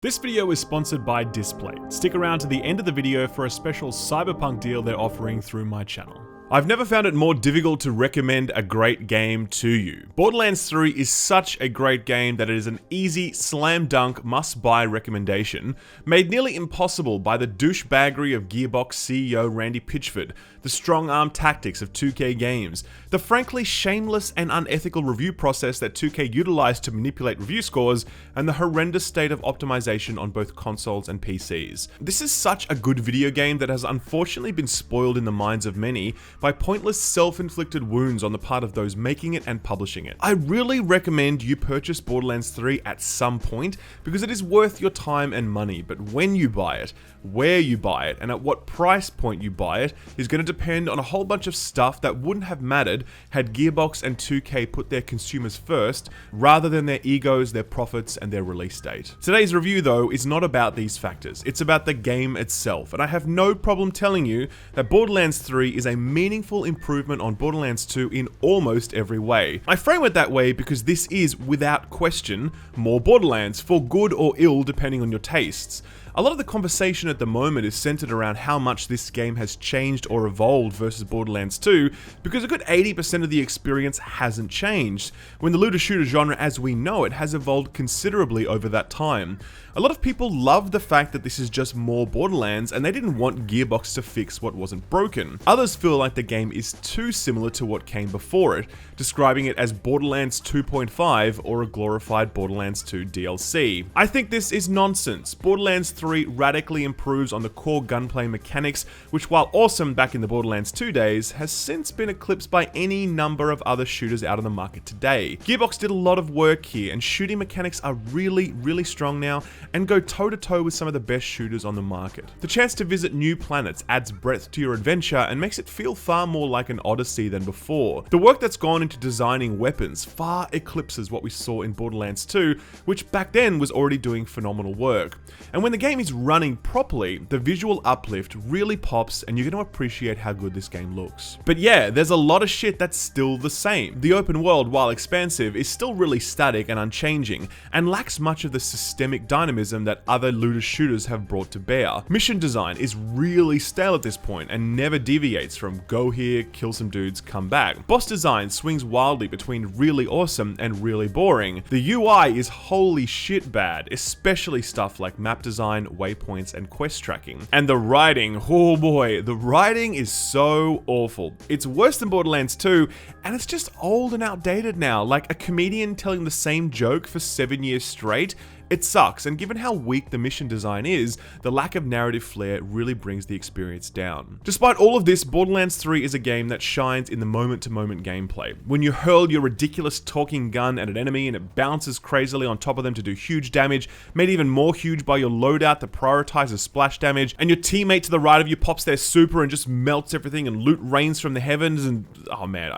This video is sponsored by Display. Stick around to the end of the video for a special Cyberpunk deal they're offering through my channel. I've never found it more difficult to recommend a great game to you. Borderlands 3 is such a great game that it is an easy, slam dunk, must-buy recommendation, made nearly impossible by the douchebaggery of Gearbox CEO Randy Pitchford, the strong-arm tactics of 2K Games, the frankly shameless and unethical review process that 2K utilized to manipulate review scores, and the horrendous state of optimization on both consoles and PCs. This is such a good video game that has unfortunately been spoiled in the minds of many by pointless self-inflicted wounds on the part of those making it and publishing it. I really recommend you purchase Borderlands 3 at some point because it is worth your time and money, but when you buy it, where you buy it, and at what price point you buy it is going to depend on a whole bunch of stuff that wouldn't have mattered had Gearbox and 2K put their consumers first rather than their egos, their profits, and their release date. Today's review though is not about these factors, it's about the game itself, and I have no problem telling you that Borderlands 3 is a meaningful improvement on Borderlands 2 in almost every way. I frame it that way because this is, without question, more Borderlands, for good or ill depending on your tastes. A lot of the conversation at the moment is centered around how much this game has changed or evolved versus Borderlands 2, because a good 80% of the experience hasn't changed, when the looter shooter genre as we know it has evolved considerably over that time. A lot of people love the fact that this is just more Borderlands and they didn't want Gearbox to fix what wasn't broken. Others feel like the game is too similar to what came before it, describing it as Borderlands 2.5 or a glorified Borderlands 2 DLC. I think this is nonsense. Borderlands 3 radically improves on the core gunplay mechanics, which while awesome back in the Borderlands 2 days, has since been eclipsed by any number of other shooters out on the market today. Gearbox did a lot of work here, and shooting mechanics are really strong now, and go toe-to-toe with some of the best shooters on the market. The chance to visit new planets adds breadth to your adventure and makes it feel far more like an odyssey than before. The work that's gone into designing weapons far eclipses what we saw in Borderlands 2, which back then was already doing phenomenal work. And when the game is running properly, the visual uplift really pops and you're going to appreciate how good this game looks. But yeah, there's a lot of shit that's still the same. The open world, while expansive, is still really static and unchanging, and lacks much of the systemic dynamism that other looter shooters have brought to bear. Mission design is really stale at this point and never deviates from go here, kill some dudes, come back. Boss design swings wildly between really awesome and really boring. The UI is holy shit bad, especially stuff like map design, waypoints, and quest tracking. And the writing, oh boy, the writing is so awful. It's worse than Borderlands 2, and it's just old and outdated now, like a comedian telling the same joke for 7 years straight. It sucks, and given how weak the mission design is, the lack of narrative flair really brings the experience down. Despite all of this, Borderlands 3 is a game that shines in the moment-to-moment gameplay. When you hurl your ridiculous talking gun at an enemy and it bounces crazily on top of them to do huge damage, made even more huge by your loadout that prioritizes splash damage, and your teammate to the right of you pops their super and just melts everything and loot rains from the heavens, and oh man,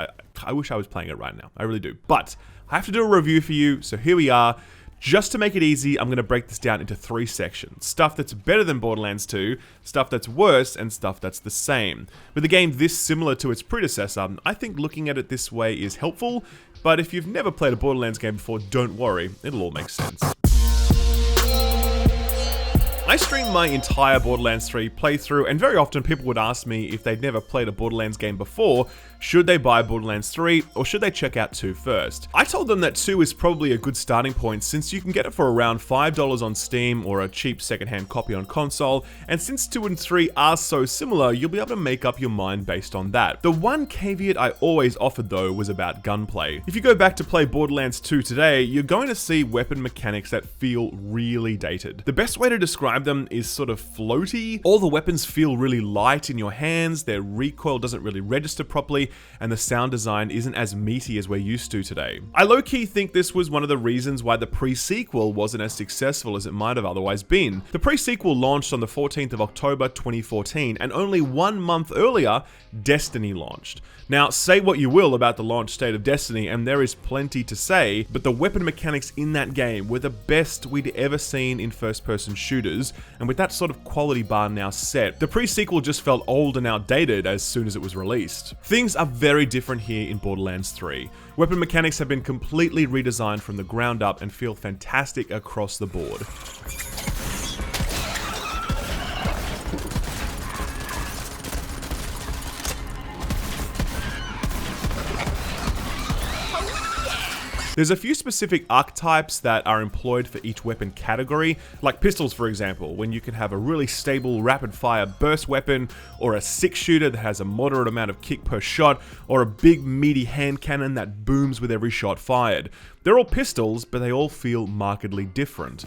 I wish I was playing it right now. I really do. But I have to do a review for you, so here we are. Just to make it easy, I'm going to break this down into 3 sections. Stuff that's better than Borderlands 2, stuff that's worse, and stuff that's the same. With a game this similar to its predecessor, I think looking at it this way is helpful, but if you've never played a Borderlands game before, don't worry, it'll all make sense. I streamed my entire Borderlands 3 playthrough, and very often people would ask me if they'd never played a Borderlands game before, should they buy Borderlands 3 or should they check out 2 first? I told them that 2 is probably a good starting point since you can get it for around $5 on Steam or a cheap secondhand copy on console, and since 2 and 3 are so similar, you'll be able to make up your mind based on that. The one caveat I always offered though was about gunplay. If you go back to play Borderlands 2 today, you're going to see weapon mechanics that feel really dated. The best way to describe them is sort of floaty. All the weapons feel really light in your hands, their recoil doesn't really register properly, and the sound design isn't as meaty as we're used to today. I low-key think this was one of the reasons why the pre-sequel wasn't as successful as it might have otherwise been. The pre-sequel launched on the 14th of October 2014, and only 1 month earlier, Destiny launched. Now, say what you will about the launch state of Destiny, and there is plenty to say, but the weapon mechanics in that game were the best we'd ever seen in first-person shooters, and with that sort of quality bar now set, the pre-sequel just felt old and outdated as soon as it was released. Things are very different here in Borderlands 3. Weapon mechanics have been completely redesigned from the ground up and feel fantastic across the board. There's a few specific archetypes that are employed for each weapon category, like pistols for example, when you can have a really stable rapid fire burst weapon, or a 6-shooter that has a moderate amount of kick per shot, or a big meaty hand cannon that booms with every shot fired. They're all pistols, but they all feel markedly different.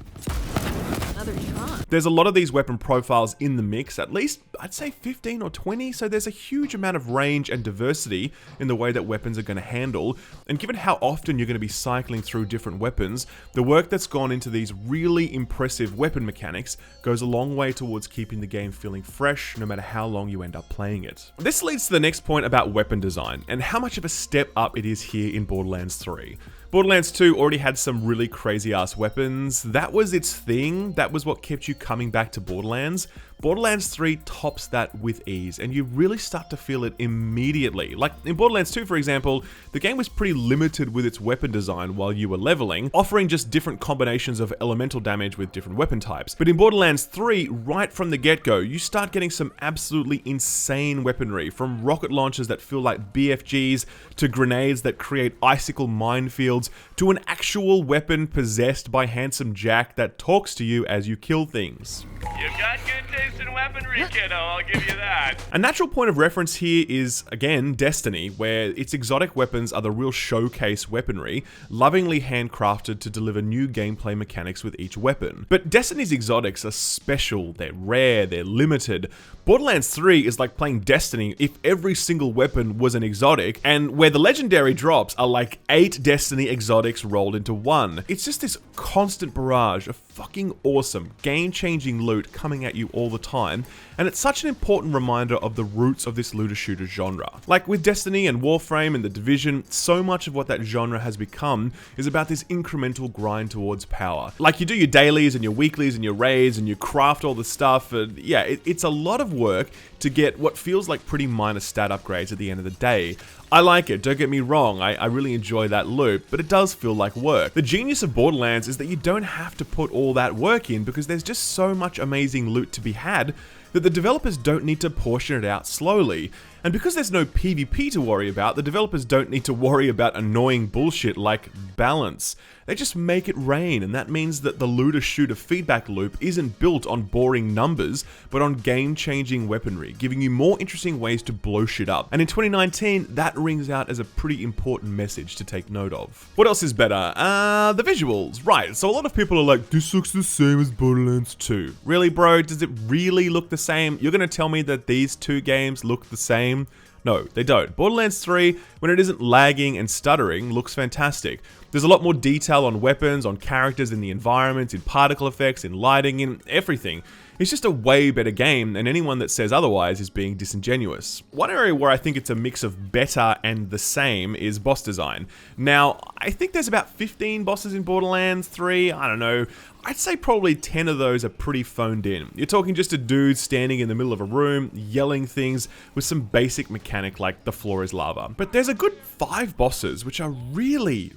There's a lot of these weapon profiles in the mix, at least I'd say 15 or 20, so there's a huge amount of range and diversity in the way that weapons are going to handle, and given how often you're going to be cycling through different weapons, the work that's gone into these really impressive weapon mechanics goes a long way towards keeping the game feeling fresh no matter how long you end up playing it. This leads to the next point about weapon design, and how much of a step up it is here in Borderlands 3. Borderlands 2 already had some really crazy ass weapons. That was its thing. That was what kept you coming back to Borderlands. Borderlands 3 tops that with ease, and you really start to feel it immediately. Like in Borderlands 2, for example, the game was pretty limited with its weapon design while you were leveling, offering just different combinations of elemental damage with different weapon types. But in Borderlands 3, right from the get-go, you start getting some absolutely insane weaponry, from rocket launchers that feel like BFGs, to grenades that create icicle minefields, to an actual weapon possessed by Handsome Jack that talks to you as you kill things. You've got good taste in weaponry, kiddo, I'll give you that. A natural point of reference here is, again, Destiny, where its exotic weapons are the real showcase weaponry, lovingly handcrafted to deliver new gameplay mechanics with each weapon. But Destiny's exotics are special, they're rare, they're limited. Borderlands 3 is like playing Destiny if every single weapon was an exotic, and where the legendary drops are like 8 Destiny exotics rolled into one. It's just this constant barrage of fucking awesome, game-changing loot coming at you all the time, and it's such an important reminder of the roots of this looter-shooter genre. Like with Destiny and Warframe and The Division, so much of what that genre has become is about this incremental grind towards power. Like you do your dailies and your weeklies and your raids and you craft all the stuff, and yeah, it's a lot of work to get what feels like pretty minor stat upgrades at the end of the day. I like it, don't get me wrong, I really enjoy that loop, but it does feel like work. The genius of Borderlands is that you don't have to put all that work in because there's just so much amazing loot to be had that the developers don't need to portion it out slowly. And because there's no PvP to worry about, the developers don't need to worry about annoying bullshit like balance. They just make it rain, and that means that the looter-shooter feedback loop isn't built on boring numbers, but on game-changing weaponry, giving you more interesting ways to blow shit up. And in 2019, that rings out as a pretty important message to take note of. What else is better? The visuals. Right, so a lot of people are like, this looks the same as Borderlands 2. Really, bro? Does it really look the same? You're gonna tell me that these two games look the same? No, they don't. Borderlands 3, when it isn't lagging and stuttering, looks fantastic. There's a lot more detail on weapons, on characters, in the environment, in particle effects, in lighting, in everything. It's just a way better game, and anyone that says otherwise is being disingenuous. One area where I think it's a mix of better and the same is boss design. Now, I think there's about 15 bosses in Borderlands 3, I don't know. I'd say probably 10 of those are pretty phoned in. You're talking just a dude standing in the middle of a room, yelling things with some basic mechanic like the floor is lava. But there's a good 5 bosses which are really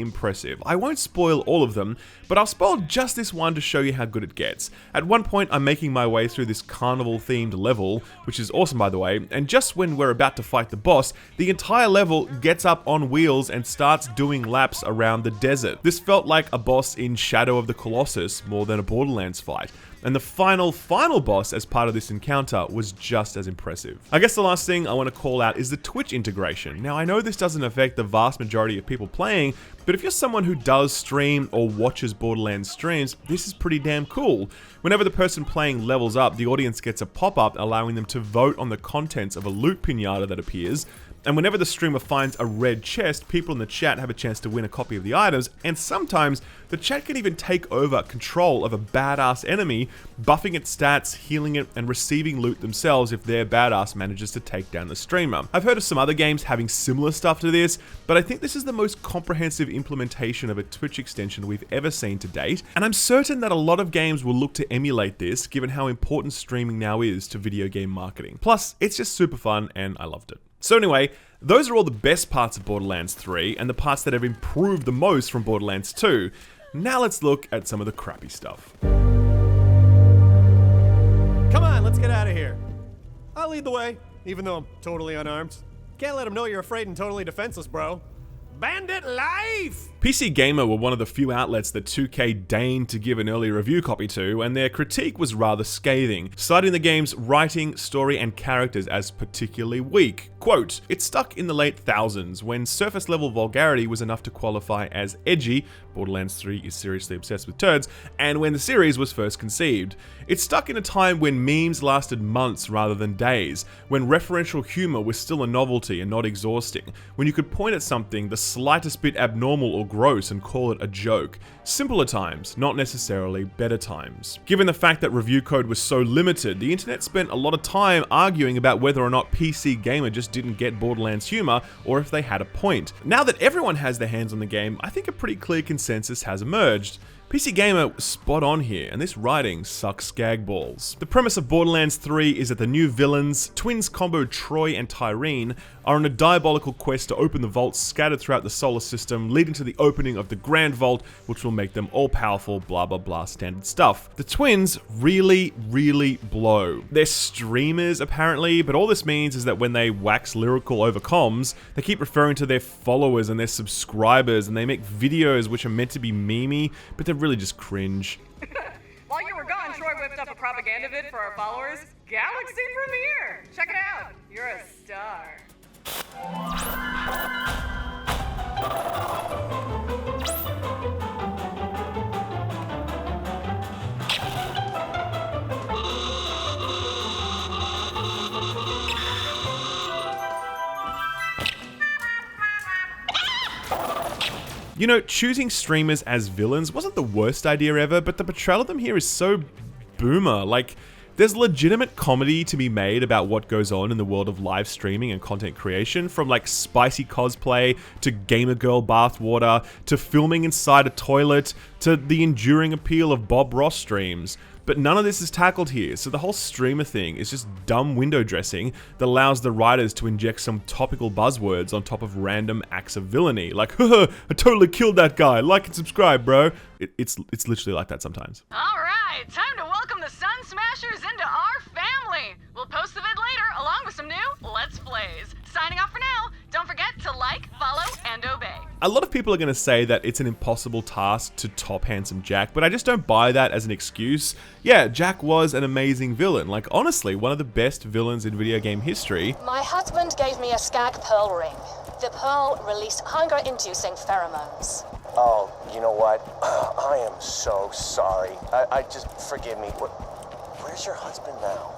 impressive. I won't spoil all of them, but I'll spoil just this one to show you how good it gets. At one point, I'm making my way through this carnival-themed level, which is awesome by the way, and just when we're about to fight the boss, the entire level gets up on wheels and starts doing laps around the desert. This felt like a boss in Shadow of the Colossus more than a Borderlands fight. And the final boss as part of this encounter was just as impressive. I guess the last thing I want to call out is the Twitch integration. Now I know this doesn't affect the vast majority of people playing, but if you're someone who does stream or watches Borderlands streams, this is pretty damn cool. Whenever the person playing levels up, the audience gets a pop-up allowing them to vote on the contents of a loot pinata that appears. And whenever the streamer finds a red chest, people in the chat have a chance to win a copy of the items, and sometimes the chat can even take over control of a badass enemy, buffing its stats, healing it, and receiving loot themselves if their badass manages to take down the streamer. I've heard of some other games having similar stuff to this, but I think this is the most comprehensive implementation of a Twitch extension we've ever seen to date, and I'm certain that a lot of games will look to emulate this given how important streaming now is to video game marketing. Plus, it's just super fun and I loved it. So anyway, those are all the best parts of Borderlands 3 and the parts that have improved the most from Borderlands 2. Now let's look at some of the crappy stuff. Come on, let's get out of here. I'll lead the way, even though I'm totally unarmed. Can't let them know you're afraid and totally defenseless, bro. Bandit life! PC Gamer were one of the few outlets that 2K deigned to give an early review copy to, and their critique was rather scathing, citing the game's writing, story, and characters as particularly weak. Quote, "It's stuck in the late thousands, when surface-level vulgarity was enough to qualify as edgy, Borderlands 3 is seriously obsessed with turds, and when the series was first conceived. It's stuck in a time when memes lasted months rather than days, when referential humor was still a novelty and not exhausting, when you could point at something the slightest bit abnormal or gross and call it a joke. Simpler times, not necessarily better times." Given the fact that review code was so limited, the internet spent a lot of time arguing about whether or not PC Gamer just didn't get Borderlands humor, or if they had a point. Now that everyone has their hands on the game, I think a pretty clear consensus has emerged. PC Gamer was spot on here, and this writing sucks gag balls. The premise of Borderlands 3 is that the new villains, twins combo Troy and Tyreen, are on a diabolical quest to open the vaults scattered throughout the solar system, leading to the opening of the Grand Vault, which will make them all-powerful, blah blah blah standard stuff. The twins really blow. They're streamers apparently, but all this means is that when they wax lyrical over comms, they keep referring to their followers and their subscribers, and they make videos which are meant to be memey, but they're really just cringe. While you were gone, Troy whipped up a propaganda vid for our followers. Galaxy premiere! Check it out! You're a star. You know, choosing streamers as villains wasn't the worst idea ever, but the portrayal of them here is so boomer. Like, there's legitimate comedy to be made about what goes on in the world of live streaming and content creation, from like spicy cosplay, to gamer girl bathwater, to filming inside a toilet, to the enduring appeal of Bob Ross streams. But none of this is tackled here, so the whole streamer thing is just dumb window dressing that allows the writers to inject some topical buzzwords on top of random acts of villainy, like, haha, I totally killed that guy, like and subscribe, bro. It's literally like that sometimes. Alright, time to welcome the Sun Smashers into our family! We'll post the vid later, along with some new Let's Plays. Signing off for now, don't forget to like, follow, and obey. A lot of people are going to say that it's an impossible task to top Handsome Jack, but I just don't buy that as an excuse. Yeah, Jack was an amazing villain, like honestly, one of the best villains in video game history. My husband gave me a skag pearl ring. The pearl released hunger-inducing pheromones. Oh, you know what? I am so sorry. I just, forgive me. Where's your husband now?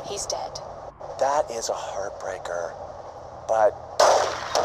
He's dead. That is a heartbreaker. But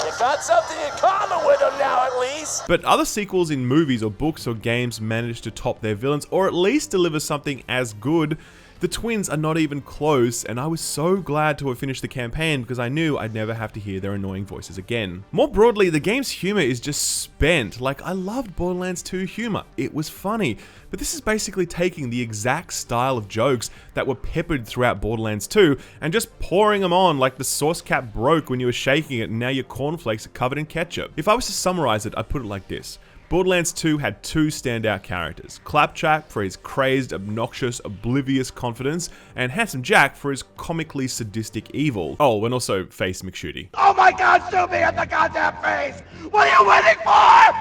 you got something in common with him now, at least. But other sequels in movies or books or games manage to top their villains, or at least deliver something as good. The twins are not even close, and I was so glad to have finished the campaign because I knew I'd never have to hear their annoying voices again. More broadly, the game's humor is just spent. Like, I loved Borderlands 2 humor. It was funny. But this is basically taking the exact style of jokes that were peppered throughout Borderlands 2 and just pouring them on like the sauce cap broke when you were shaking it and now your cornflakes are covered in ketchup. If I was to summarize it, I'd put it like this. Borderlands 2 had two standout characters, Claptrap for his crazed, obnoxious, oblivious confidence, and Handsome Jack for his comically sadistic evil. Oh, and also Face McShooty. Oh my god, shoot me at the goddamn face! What are you waiting for?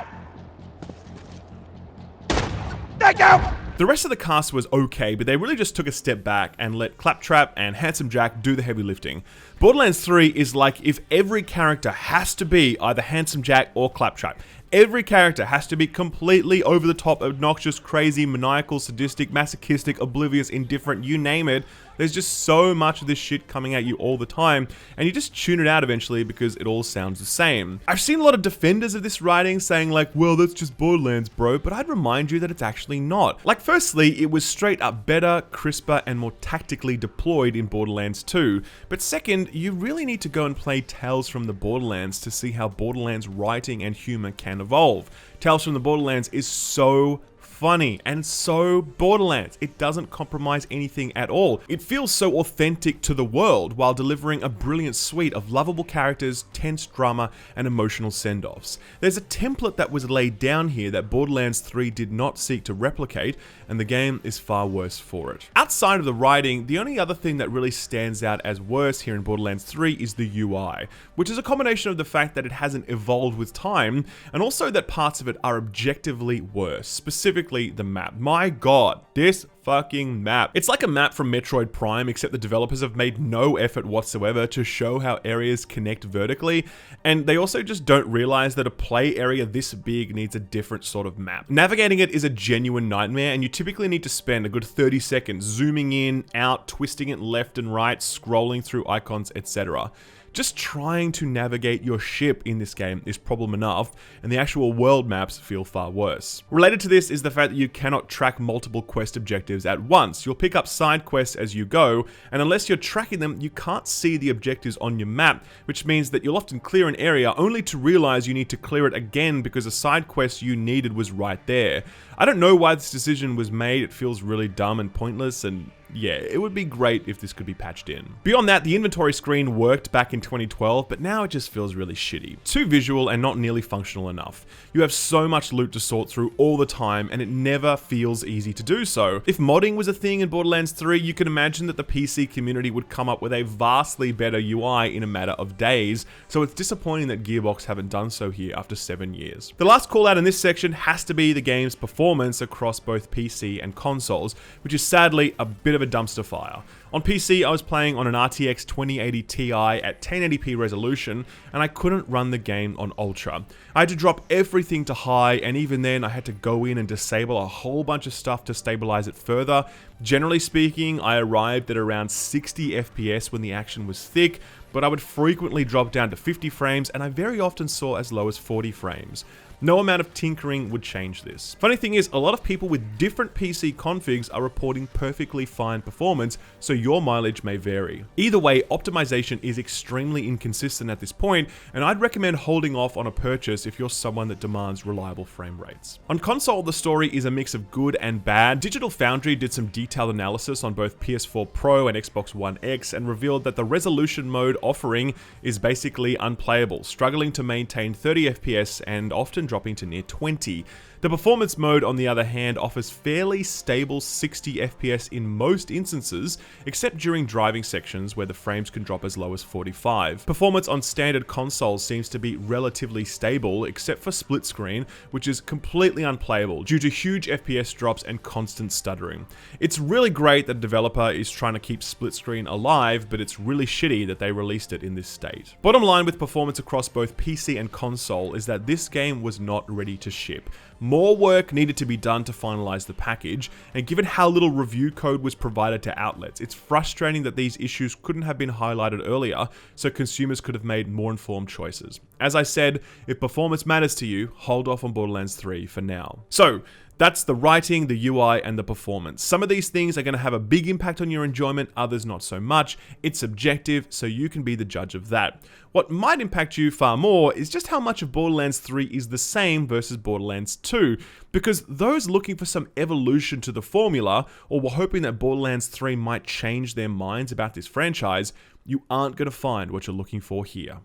Thank you! The rest of the cast was okay, but they really just took a step back and let Claptrap and Handsome Jack do the heavy lifting. Borderlands 3 is like if every character has to be either Handsome Jack or Claptrap. Every character has to be completely over the top, obnoxious, crazy, maniacal, sadistic, masochistic, oblivious, indifferent, you name it. There's just so much of this shit coming at you all the time, and you just tune it out eventually because it all sounds the same. I've seen a lot of defenders of this writing saying like, well, that's just Borderlands, bro, but I'd remind you that it's actually not. Like, firstly, it was straight up better, crisper, and more tactically deployed in Borderlands 2, but second, you really need to go and play Tales from the Borderlands to see how Borderlands writing and humor can evolve. Tales from the Borderlands is so funny and so Borderlands. It doesn't compromise anything at all. It feels so authentic to the world while delivering a brilliant suite of lovable characters, tense drama, and emotional send-offs. There's a template that was laid down here that Borderlands 3 did not seek to replicate, and the game is far worse for it. Outside of the writing, the only other thing that really stands out as worse here in Borderlands 3 is the UI, which is a combination of the fact that it hasn't evolved with time, and also that parts of it are objectively worse, specifically the map. My god, this fucking map. It's like a map from Metroid Prime, except the developers have made no effort whatsoever to show how areas connect vertically, and they also just don't realize that a play area this big needs a different sort of map. Navigating it is a genuine nightmare, and you typically need to spend a good 30 seconds zooming in, out, twisting it left and right, scrolling through icons, etc. Just trying to navigate your ship in this game is problem enough, and the actual world maps feel far worse. Related to this is the fact that you cannot track multiple quest objectives at once. You'll pick up side quests as you go, and unless you're tracking them, you can't see the objectives on your map, which means that you'll often clear an area only to realize you need to clear it again because a side quest you needed was right there. I don't know why this decision was made. It feels really dumb and pointless, and yeah, it would be great if this could be patched in. Beyond that, the inventory screen worked back in 2012, but now it just feels really shitty. Too visual and not nearly functional enough. You have so much loot to sort through all the time, and it never feels easy to do so. If modding was a thing in Borderlands 3, you can imagine that the PC community would come up with a vastly better UI in a matter of days, so it's disappointing that Gearbox haven't done so here after 7 years. The last call out in this section has to be the game's performance across both PC and consoles, which is sadly a bit of a dumpster fire. On PC, I was playing on an RTX 2080 Ti at 1080p resolution, and I couldn't run the game on Ultra. I had to drop everything to high, and even then I had to go in and disable a whole bunch of stuff to stabilize it further. Generally speaking, I arrived at around 60 FPS when the action was thick, but I would frequently drop down to 50 frames, and I very often saw as low as 40 frames. No amount of tinkering would change this. Funny thing is, a lot of people with different PC configs are reporting perfectly fine performance, so your mileage may vary. Either way, optimization is extremely inconsistent at this point, and I'd recommend holding off on a purchase if you're someone that demands reliable frame rates. On console, the story is a mix of good and bad. Digital Foundry did some detailed analysis on both PS4 Pro and Xbox One X and revealed that the resolution mode offering is basically unplayable, struggling to maintain 30 FPS and often dropping to near 20. The performance mode, on the other hand, offers fairly stable 60 FPS in most instances, except during driving sections where the frames can drop as low as 45. Performance on standard consoles seems to be relatively stable, except for split screen, which is completely unplayable due to huge FPS drops and constant stuttering. It's really great that the developer is trying to keep split screen alive, but it's really shitty that they released it in this state. Bottom line with performance across both PC and console is that this game was not ready to ship. More work needed to be done to finalize the package, and given how little review code was provided to outlets, it's frustrating that these issues couldn't have been highlighted earlier so consumers could have made more informed choices. As I said, if performance matters to you, hold off on Borderlands 3 for now. So, that's the writing, the UI, and the performance. Some of these things are going to have a big impact on your enjoyment, others not so much. It's subjective, so you can be the judge of that. What might impact you far more is just how much of Borderlands 3 is the same versus Borderlands 2, because those looking for some evolution to the formula, or were hoping that Borderlands 3 might change their minds about this franchise, you aren't going to find what you're looking for here.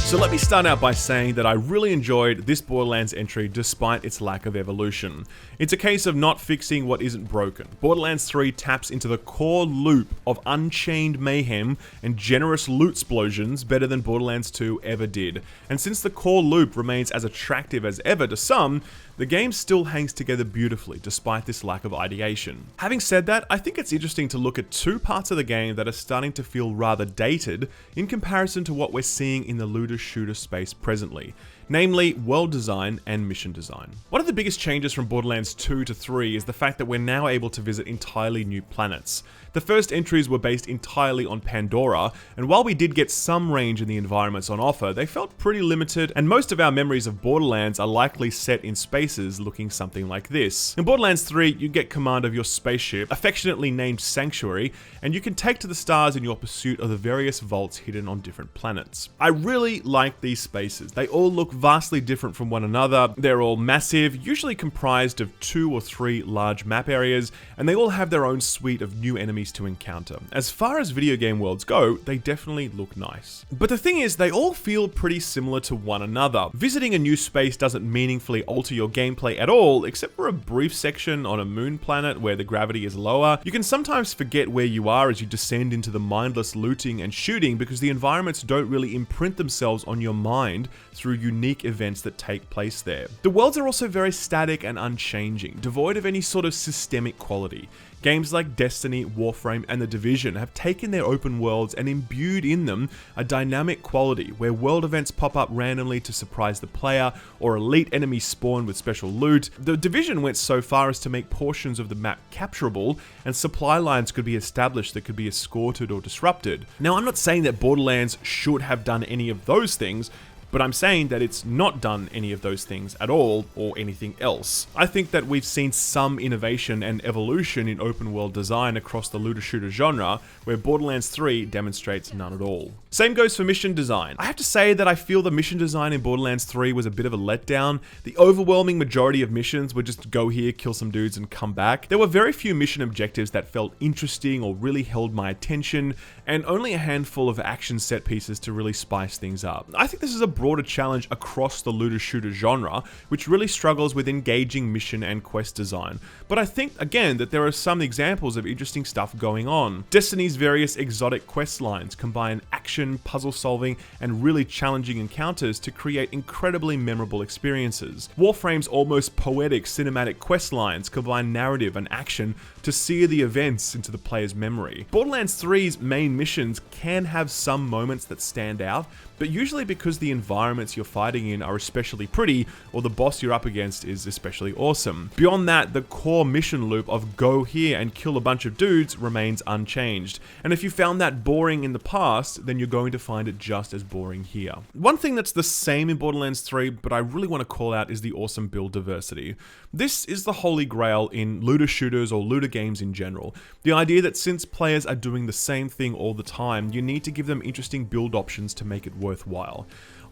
So let me start out by saying that I really enjoyed this Borderlands entry despite its lack of evolution. It's a case of not fixing what isn't broken. Borderlands 3 taps into the core loop of unchained mayhem and generous loot explosions better than Borderlands 2 ever did. And since the core loop remains as attractive as ever to some, the game still hangs together beautifully despite this lack of ideation. Having said that, I think it's interesting to look at two parts of the game that are starting to feel rather dated in comparison to what we're seeing in the looter-shooter space presently, namely world design and mission design. One of the biggest changes from Borderlands 2 to 3 is the fact that we're now able to visit entirely new planets. The first entries were based entirely on Pandora, and while we did get some range in the environments on offer, they felt pretty limited, and most of our memories of Borderlands are likely set in spaces looking something like this. In Borderlands 3, you get command of your spaceship, affectionately named Sanctuary, and you can take to the stars in your pursuit of the various vaults hidden on different planets. I really like these spaces. They all look vastly different from one another. They're all massive, usually comprised of 2 or 3 large map areas, and they all have their own suite of new enemies to encounter. As far as video game worlds go, they definitely look nice. But the thing is, they all feel pretty similar to one another. Visiting a new space doesn't meaningfully alter your gameplay at all, except for a brief section on a moon planet where the gravity is lower. You can sometimes forget where you are as you descend into the mindless looting and shooting because the environments don't really imprint themselves on your mind through unique events that take place there. The worlds are also very static and unchanging, devoid of any sort of systemic quality. Games like Destiny, Warframe, and The Division have taken their open worlds and imbued in them a dynamic quality where world events pop up randomly to surprise the player, or elite enemies spawn with special loot. The Division went so far as to make portions of the map capturable, and supply lines could be established that could be escorted or disrupted. Now, I'm not saying that Borderlands should have done any of those things, but I'm saying that it's not done any of those things at all, or anything else. I think that we've seen some innovation and evolution in open world design across the looter shooter genre, where Borderlands 3 demonstrates none at all. Same goes for mission design. I have to say that I feel the mission design in Borderlands 3 was a bit of a letdown. The overwhelming majority of missions were just go here, kill some dudes, and come back. There were very few mission objectives that felt interesting or really held my attention, and only a handful of action set pieces to really spice things up. I think this is a broader challenge across the looter shooter genre, which really struggles with engaging mission and quest design. But I think, again, that there are some examples of interesting stuff going on. Destiny's various exotic quest lines combine action, puzzle solving, and really challenging encounters to create incredibly memorable experiences. Warframe's almost poetic cinematic quest lines combine narrative and action to sear the events into the player's memory. Borderlands 3's main missions can have some moments that stand out, but usually because the environments you're fighting in are especially pretty, or the boss you're up against is especially awesome. Beyond that, the core mission loop of go here and kill a bunch of dudes remains unchanged, and if you found that boring in the past, then you're going to find it just as boring here. One thing that's the same in Borderlands 3, but I really want to call out, is the awesome build diversity. This is the holy grail in looter shooters or looter games in general. The idea that since players are doing the same thing all the time, you need to give them interesting build options to make it worthwhile.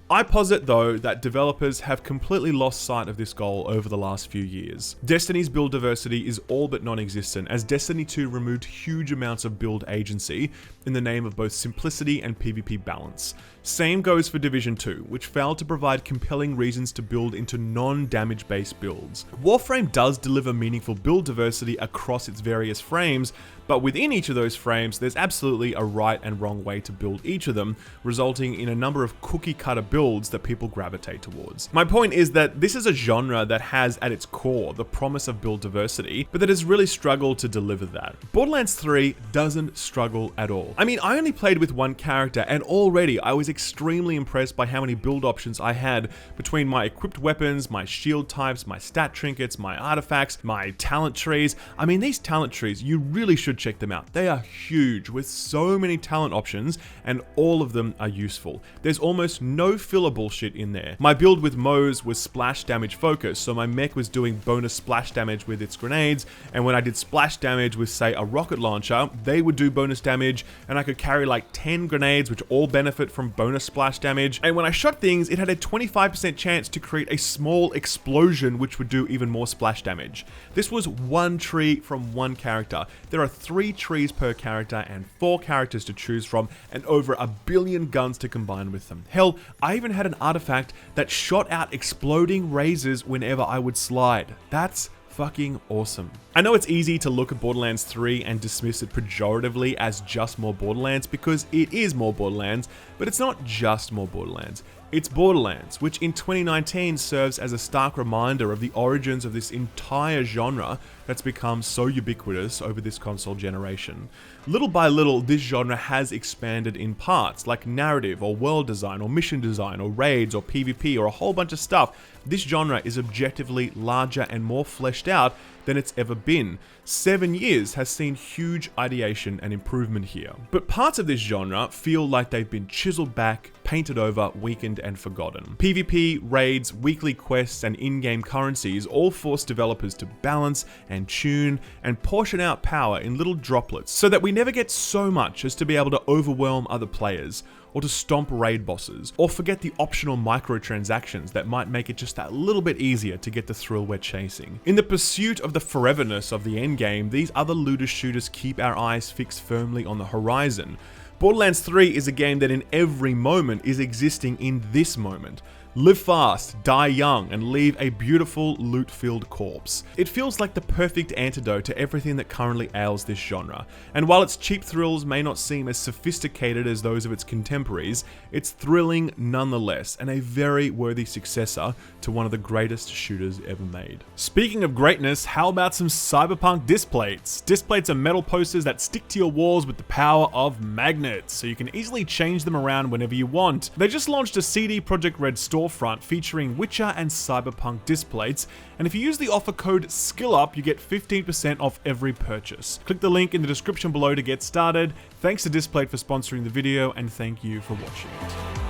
I posit, though, that developers have completely lost sight of this goal over the last few years. Destiny's build diversity is all but non-existent, as Destiny 2 removed huge amounts of build agency in the name of both simplicity and PvP balance. Same goes for Division 2, which failed to provide compelling reasons to build into non-damage based builds. Warframe does deliver meaningful build diversity across its various frames, but within each of those frames, there's absolutely a right and wrong way to build each of them, resulting in a number of cookie-cutter builds that people gravitate towards. My point is that this is a genre that has at its core the promise of build diversity, but that has really struggled to deliver that. Borderlands 3 doesn't struggle at all. I mean, I only played with one character, and already I was extremely impressed by how many build options I had between my equipped weapons, my shield types, my stat trinkets, my artifacts, my talent trees. I mean, these talent trees, you really should check them out. They are huge with so many talent options, and all of them are useful. There's almost no filler bullshit in there. My build with Moze was splash damage focused, so my mech was doing bonus splash damage with its grenades, and when I did splash damage with, say, a rocket launcher, they would do bonus damage, and I could carry like 10 grenades which all benefit from bonus splash damage, and when I shot things, it had a 25% chance to create a small explosion which would do even more splash damage. This was one tree from one character. There are 3 trees per character and 4 characters to choose from, and over 1 billion guns to combine with them. Hell, I even had an artifact that shot out exploding razors whenever I would slide. That's fucking awesome. I know it's easy to look at Borderlands 3 and dismiss it pejoratively as just more Borderlands, because it is more Borderlands, but it's not just more Borderlands. It's Borderlands, which in 2019 serves as a stark reminder of the origins of this entire genre that's become so ubiquitous over this console generation. Little by little, this genre has expanded in parts, like narrative, or world design, or mission design, or raids, or PvP, or a whole bunch of stuff. This genre is objectively larger and more fleshed out than it's ever been. 7 years has seen huge ideation and improvement here. But parts of this genre feel like they've been chiseled back, painted over, weakened, and forgotten. PvP, raids, weekly quests, and in-game currencies all force developers to balance and tune and portion out power in little droplets so that we never get so much as to be able to overwhelm other players, or to stomp raid bosses, or forget the optional microtransactions that might make it just that little bit easier to get the thrill we're chasing. In the pursuit of the foreverness of the endgame, these other looter shooters keep our eyes fixed firmly on the horizon. Borderlands 3 is a game that in every moment is existing in this moment. Live fast, die young, and leave a beautiful, loot-filled corpse. It feels like the perfect antidote to everything that currently ails this genre, and while its cheap thrills may not seem as sophisticated as those of its contemporaries, it's thrilling nonetheless, and a very worthy successor to one of the greatest shooters ever made. Speaking of greatness, how about some cyberpunk displates? Displates are metal posters that stick to your walls with the power of magnets, so you can easily change them around whenever you want. They just launched a CD Projekt Red storefront featuring Witcher and cyberpunk displates, and if you use the offer code SKILLUP, you get 15% off every purchase. Click the link in the description below to get started. Thanks to Displate for sponsoring the video, and thank you for watching it.